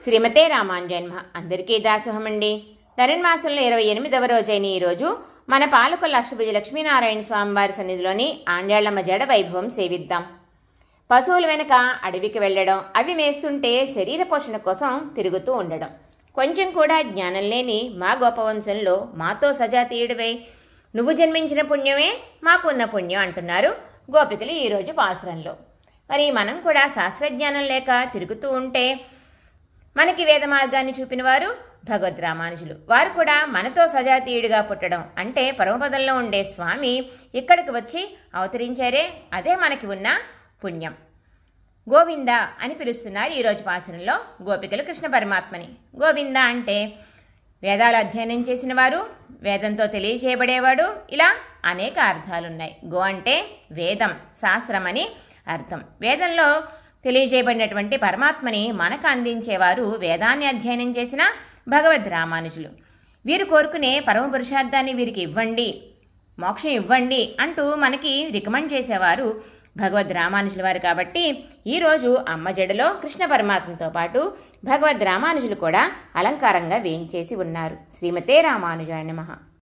శ్రీమతే రామాంజన్మ అందరికీ దాసోహమండి. ధనుర్మాసంలో 28వ రోజైన ఈరోజు మన పాలకొల్ల అష్టభుజ లక్ష్మీనారాయణ స్వామివారి సన్నిధిలోని ఆండాళ్లమ్మ జడ వైభవం సేవిద్దాం. పశువుల వెనక అడవికి వెళ్లడం, అవి మేస్తుంటే శరీర పోషణ కోసం తిరుగుతూ ఉండడం, కొంచెం కూడా జ్ఞానం లేని మా గోపవంశంలో మాతో సజాతీయుడివై నువ్వు జన్మించిన పుణ్యమే మాకున్న పుణ్యం అంటున్నారు గోపికలు ఈరోజు పాసురంలో. మరి మనం కూడా శాస్త్రజ్ఞానం లేక తిరుగుతూ ఉంటే మనకి వేద మార్గాన్ని చూపిన వారు భగవద్ రామానుజులు. వారు కూడా మనతో సజాతీయుడిగా పుట్టడం అంటే పరమపదంలో ఉండే స్వామి ఇక్కడికి వచ్చి అవతరించారే, అదే మనకి ఉన్న పుణ్యం. గోవింద అని పిలుస్తున్నారు ఈరోజు పాసురంలో గోపికలు కృష్ణ పరమాత్మని. గోవింద అంటే వేదాలు అధ్యయనం చేసిన వారు, వేదంతో తెలియచేయబడేవాడు, ఇలా అనేక అర్థాలున్నాయి. గో అంటే వేదం, శాస్త్రం అని అర్థం. వేదంలో తెలియజేయబడినటువంటి పరమాత్మని మనకు అందించేవారు వేదాన్ని అధ్యయనం చేసిన భగవద్ రామానుజులు. వీరు కోరుకునే పరమ పురుషార్థాన్ని వీరికి ఇవ్వండి, మోక్షం ఇవ్వండి అంటూ మనకి రికమెండ్ చేసేవారు భగవద్ రామానుజుల వారు. కాబట్టి ఈరోజు అమ్మ జడలో కృష్ణ పరమాత్మతో పాటు భగవద్ రామానుజులు కూడా అలంకారంగా వేయించేసి ఉన్నారు. శ్రీమతే రామానుజాయ నమః.